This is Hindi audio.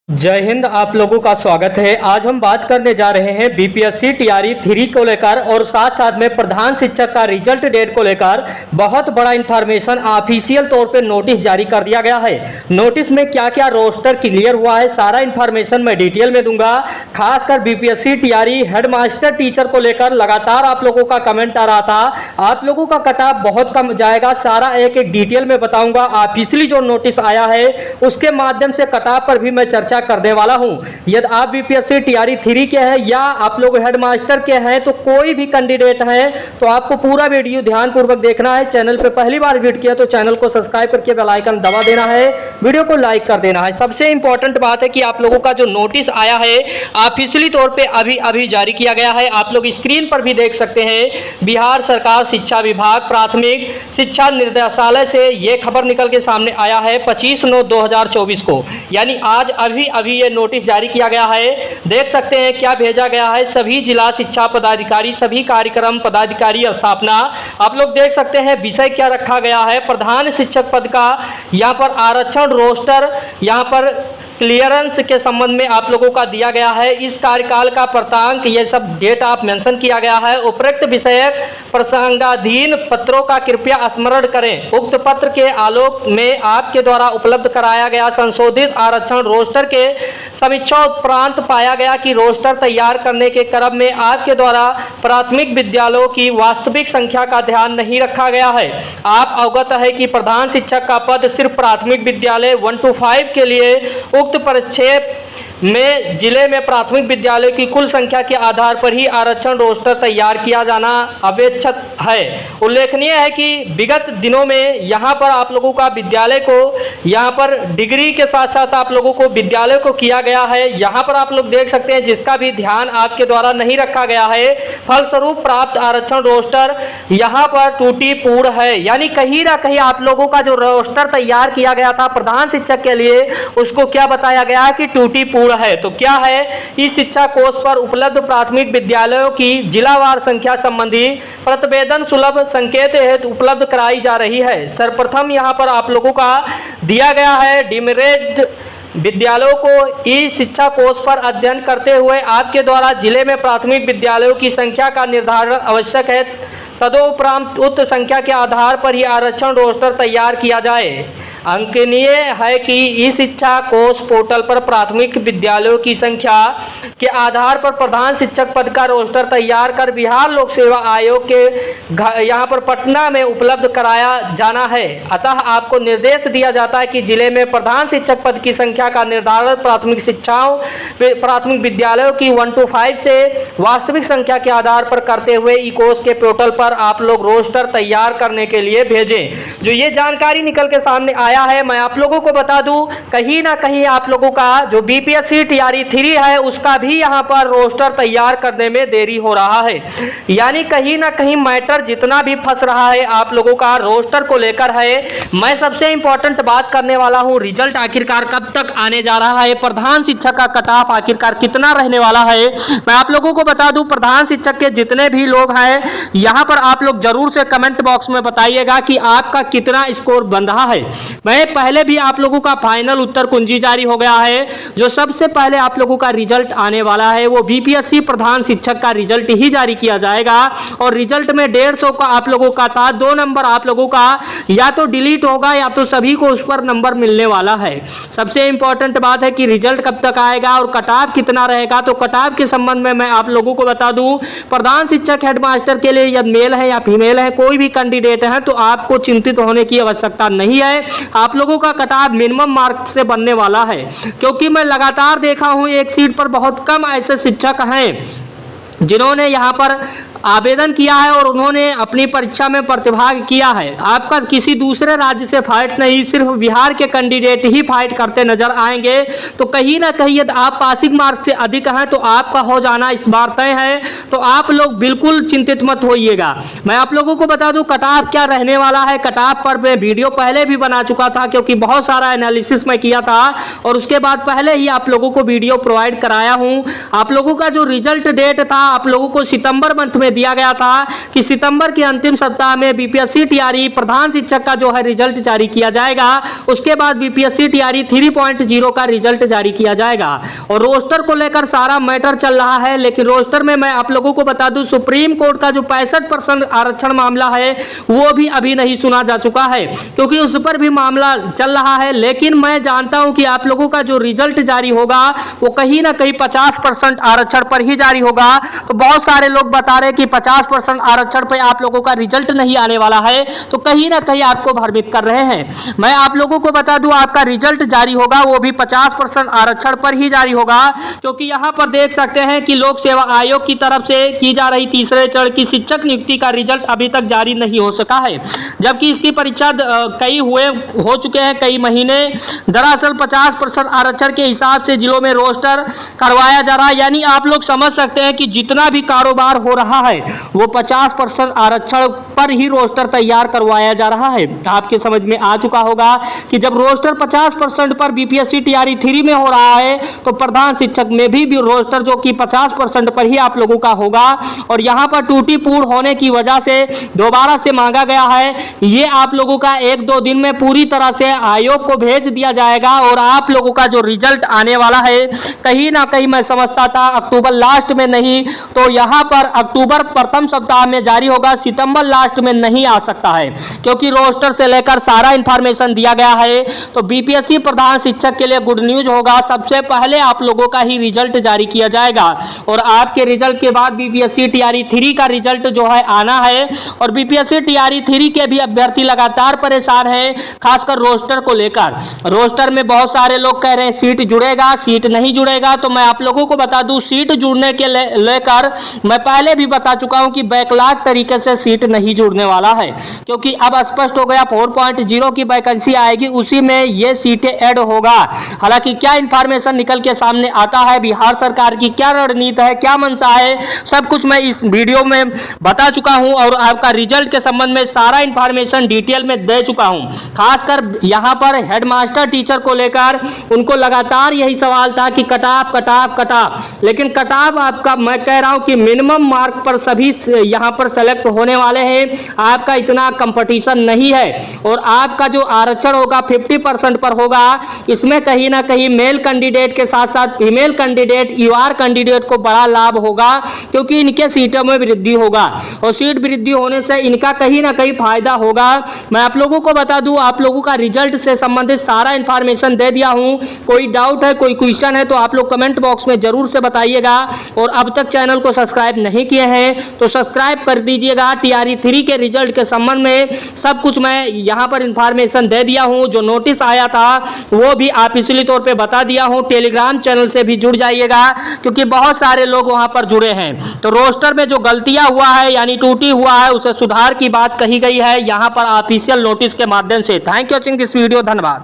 जय हिंद। आप लोगों का स्वागत है। आज हम बात करने जा रहे हैं बीपीएससी टीआरई 3 को लेकर और साथ साथ में प्रधान शिक्षक का रिजल्ट डेट को लेकर बहुत बड़ा इंफॉर्मेशन ऑफिशियल तौर पे नोटिस जारी कर दिया गया है। नोटिस में क्या क्या रोस्टर क्लियर हुआ है, सारा इंफॉर्मेशन मैं डिटेल में दूंगा। खासकर बीपीएससी टीआरई हेडमास्टर टीचर को लेकर लगातार आप लोगों का कमेंट आ रहा था, आप लोगों का कट ऑफ बहुत कम जाएगा, सारा एक एक डिटेल में बताऊंगा। ऑफिशियली जो नोटिस आया है उसके माध्यम से कट ऑफ पर भी मैं चर्चा करने वाला हूं। यदि आप बीपीएससी टीआरई 3 के हैं या आप लोग हेडमास्टर के हैं तो कोई भी कैंडिडेट है तो आपको पूरा वीडियो ध्यानपूर्वक देखना है। चैनल पे पहली बार विजिट किया तो चैनल को सब्सक्राइब करके बेल आइकन दबा देना है, वीडियो को लाइक कर देना है। सबसे इंपॉर्टेंट बात है कि आप लोगों का जो नोटिस आया है ऑफिशियली तौर पे अभी जारी किया गया है। आप लोग स्क्रीन पर भी देख सकते हैं। बिहार सरकार शिक्षा विभाग प्राथमिक शिक्षा निर्देशालय से यह खबर निकल के सामने आया है 25/9/2024 को, यानी आज अभी ये नोटिस जारी किया गया है। देख सकते हैं क्या भेजा गया है। सभी जिला शिक्षा पदाधिकारी, सभी कार्यक्रम पदाधिकारी स्थापना, आप लोग देख सकते हैं विषय क्या रखा गया है। प्रधान शिक्षक पद का यहाँ पर आरक्षण रोस्टर यहाँ पर क्लियरेंस के संबंध में आप लोगों का दिया गया है। इस कार्यकाल का प्रांतांक ये सब डेट आप मेंशन किया गया है। उपरोक्त विषयक प्रसंगाधीन पत्रों का कृपया स्मरण करें। उक्त पत्र के आलोक में आपके द्वारा उपलब्ध कराया गया संशोधित आरक्षण रोस्टर के समीक्षा उपरांत पाया गया कि रोस्टर तैयार करने के क्रम में आपके द्वारा प्राथमिक विद्यालयों की वास्तविक संख्या का ध्यान नहीं रखा गया है। आप अवगत है कि प्रधान शिक्षक का पद सिर्फ प्राथमिक विद्यालय 1 to 5 के लिए उक्त परिक्षेप में जिले में प्राथमिक विद्यालय की कुल संख्या के आधार पर ही आरक्षण रोस्टर तैयार किया जाना अपेक्षित है। उल्लेखनीय है कि विगत दिनों में यहाँ पर आप लोगों का विद्यालय को यहाँ पर डिग्री के साथ साथ आप लोगों को विद्यालय को किया गया है। यहाँ पर आप लोग देख सकते हैं जिसका भी ध्यान आपके द्वारा नहीं रखा गया है। फलस्वरूप प्राप्त आरक्षण रोस्टर यहाँ पर त्रुटिपूर्ण है, यानी कहीं ना कहीं आप लोगों का जो रोस्टर तैयार किया गया था प्रधान शिक्षक के लिए उसको क्या बताया गया है कि त्रुटिपूर्ण है। तो क्या है, इस शिक्षा कोष पर उपलब्ध प्राथमिक विद्यालयों की जिलावार संख्या संबंधी प्रतिवेदन सुलभ संकेत हेतु उपलब्ध कराई जा रही है। सर्वप्रथम यहाँ पर आप लोगों का दिया गया है डिमेरिट विद्यालयों को ई शिक्षा कोष पर अध्ययन करते हुए आपके द्वारा जिले में प्राथमिक विद्यालयों की संख्या का निर्धारण आवश्यक है। तदोपरांत उक्त संख्या के आधार पर ही आरक्षण रोस्टर तैयार किया जाए। अंकनीय है कि ई शिक्षा कोष पोर्टल पर प्राथमिक विद्यालयों की संख्या के आधार पर प्रधान शिक्षक पद का रोस्टर तैयार कर बिहार लोक सेवा आयोग के यहाँ पर पटना में उपलब्ध कराया जाना है। अतः आपको निर्देश दिया जाता है कि जिले में प्रधान शिक्षक पद की संख्या का निर्धारण प्राथमिक विद्यालयों की 1 to 5 से वास्तविक संख्या के आधार पर करते हुए ई कोष के पोर्टल पर आप लोग रोस्टर तैयार करने के लिए भेजें। जो ये जानकारी निकल के सामने आया है, मैं आप लोगों को बता दूं, कहीं ना कहीं आप लोगों का जो बीपीएससी टीआरई 3 है उसका भी यहां पर रोस्टर तैयार करने में देरी हो रहा है। यानी कहीं ना कहीं मैटर जितना भी फंस रहा है आप लोगों का रोस्टर को लेकर है। मैं सबसे इंपॉर्टेंट बात करने वाला हूं, रिजल्ट आखिरकार कब तक आने जा रहा है, प्रधान शिक्षक का कट ऑफ आखिरकार कितना रहने वाला है। मैं आप लोगों को बता दूं, प्रधान शिक्षक के जितने भी लोग हैं यहां पर आप लोग जरूर से कमेंट बॉक्स में बताइएगा कि आपका कितना स्कोर बन रहा है। मैं पहले भी आप लोगों का फाइनल उत्तर कुंजी जारी हो गया है। जो सबसे पहले आप लोगों का रिजल्ट आने वाला है वो बीपीएससी प्रधान शिक्षक का रिजल्ट ही जारी किया जाएगा और रिजल्ट में 150 का आप लोगों का था, 2 नंबर आप लोगों का या तो डिलीट होगा या तो सभी को उस पर नंबर मिलने वाला है। सबसे इंपॉर्टेंट बात है कि रिजल्ट कब तक आएगा और कट ऑफ कितना रहेगा। तो कट ऑफ के संबंध में मैं आप लोगों को बता दूं, प्रधान शिक्षक हेडमास्टर के लिए यदि मेल है या फीमेल है कोई भी कैंडिडेट है तो आपको चिंतित होने की आवश्यकता नहीं है। आप लोगों का कट ऑफ मिनिमम मार्क से बनने वाला है, क्योंकि मैं लगातार देखा हूं एक सीट पर बहुत कम ऐसे शिक्षक हैं जिन्होंने यहां पर आवेदन किया है और उन्होंने अपनी परीक्षा में प्रतिभाग किया है। आपका किसी दूसरे राज्य से फाइट नहीं, सिर्फ बिहार के कैंडिडेट ही फाइट करते नजर आएंगे। तो कहीं ना कहीं यदि आप पासिंग मार्क्स से अधिक हैं तो आपका हो जाना इस बार तय है। तो आप लोग बिल्कुल चिंतित मत होइएगा। मैं आप लोगों को बता दूं कट ऑफ क्या रहने वाला है। कट ऑफ पर मैं वीडियो पहले भी बना चुका था, क्योंकि बहुत सारा एनालिसिस मैं किया था और उसके बाद पहले ही आप लोगों को वीडियो प्रोवाइड कराया हूं। आप लोगों का जो रिजल्ट डेट था आप लोगों को सितंबर मंथ में दिया गया था कि सितंबर के अंतिम सप्ताह में बीपीएससी टीआरई प्रधान शिक्षक का जो है रिजल्ट जारी किया जाएगा। उसके बाद बीपीएससी टीआरई 3.0 का रिजल्ट जारी किया जाएगा और रोस्टर को लेकर सारा मैटर चल रहा है। लेकिन रोस्टर में मैं आप लोगों को बता दूं, सुप्रीम कोर्ट का जो 65% आरक्षण मामला है वो भी अभी नहीं सुना जा चुका है, क्योंकि उस पर भी मामला चल रहा है। लेकिन मैं जानता हूं कि आप लोगों का जो रिजल्ट जारी होगा वो कहीं ना कहीं 50% आरक्षण पर ही जारी होगा। तो बहुत सारे लोग बता रहे कि 50% आरक्षण पर आप लोगों का रिजल्ट नहीं आने वाला है, तो कहीं ना कहीं आपको भ्रमित कर रहे हैं। मैं आप लोगों को बता दूं, आपका रिजल्ट जारी होगा वो भी 50% आरक्षण पर ही जारी होगा, क्योंकि यहां पर देख सकते हैं कि लोक सेवा आयोग की तरफ से की जा रही तीसरे चरण की शिक्षक नियुक्ति का रिजल्ट अभी तक जारी नहीं हो सका है, जबकि इसकी परीक्षा हो चुके हैं कई महीने। दरअसल 50% आरक्षण के हिसाब से जिलों में रोस्टर करवाया जा रहा है, यानी आप लोग समझ सकते हैं कि जितना भी कारोबार हो रहा है वो 50% आरक्षण पर ही रोस्टर तैयार करवाया जा रहा है। आपके समझ में आ चुका होगा कि जब रोस्टर 50% पर बीपीएससी टीआरई 3 में हो रहा है तो प्रधान शिक्षक में भी रोस्टर जो कि 50% पर ही आप लोगों का होगा। और यहां पर टूटी पूर्ण होने की वजह से दोबारा से मांगा गया है, ये आप लोगों का 1-2 दिन में पूरी तरह से आयोग को भेज दिया जाएगा और आप लोगों का जो रिजल्ट आने वाला है कहीं ना कहीं मैं समझता था अक्टूबर लास्ट में नहीं तो यहां पर अक्टूबर प्रथम सप्ताह में जारी होगा, सितंबर लास्ट में नहीं आ सकता है, क्योंकि रोस्टर से लेकर सारा इंफॉर्मेशन दिया गया है। तो बीपीएससी प्रधान शिक्षक के लिए गुड न्यूज होगा, सबसे पहले आप लोगों का ही रिजल्ट जारी किया जाएगा और आपके रिजल्ट के बाद बीपीएससी टीआरई 3 का रिजल्ट जो है आना है। और बीपीएससी टीआरई 3 के भी अभ्यर्थी लगातार परेशान हैं, खासकर रोस्टर को लेकर। रोस्टर में बहुत सारे लोग कह रहे हैं सीट जुड़ेगा, सीट नहीं जुड़ेगा। तो मैं आप लोगों को बता दूं, सीट जुड़ने के लेकर मैं पहले भी बता चुका हूं कि बैकलॉग तरीके से सीट नहीं जुड़ने वाला है, क्योंकि अब स्पष्ट हो गया 4.0 की वैकेंसी आएगी, उसी में ये सीटें ऐड होगा। हालांकि क्या इंफॉर्मेशन निकल के सामने आता है, बिहार सरकार की क्या रणनीति है, क्या मंशा है, सब कुछ मैं इस वीडियो में बता चुका हूं और आपका रिजल्ट के संबंध में सारा इंफॉर्मेशन डिटेल में दे चुका हूं। खासकर यहां पर हेडमास्टर टीचर को लेकर उनको लगातार यही सवाल था कि कटाप, लेकिन कटाप आपका मैं कह रहा हूं कि मिनिमम मार्क पर सभी यहां पर सेलेक्ट होने वाले हैं। आपका इतना कंपटीशन नहीं है और आपका जो आरक्षण होगा 50% पर होगा। इसमें कहीं ना कहीं मेल कैंडिडेट के साथ साथ फीमेल कैंडिडेट, यूआर कैंडिडेट को बड़ा लाभ होगा, क्योंकि इनके सीटों में वृद्धि होगा और सीट वृद्धि होने से इनका कहीं ना कहीं फायदा होगा। मैं आप लोगों को बता दूं, आप लोगों का रिजल्ट से संबंधित सारा इंफॉर्मेशन दे दिया हूं। कोई डाउट है, कोई क्वेश्चन है तो आप लोग कमेंट बॉक्स में जरूर से बताइएगा और अब तक चैनल को सब्सक्राइब नहीं किए हैं तो सब्सक्राइब कर दीजिएगा। टीआरई 3 के रिजल्ट के संबंध में सब कुछ मैं यहां पर इंफॉर्मेशन दे दिया हूं। जो नोटिस आया था वो भी आप इसलिए तौर पे बता दिया हूं। टेलीग्राम चैनल से भी जुड़ जाइएगा, क्योंकि बहुत सारे लोग वहां पर जुड़े हैं। तो रोस्टर में जो गलतियां हुआ है यानी टूटी हुआ है उसे सुधार की बात कही गई है यहां पर ऑफिशियल नोटिस के माध्यम से। Thank you watching this video, धन्यवाद।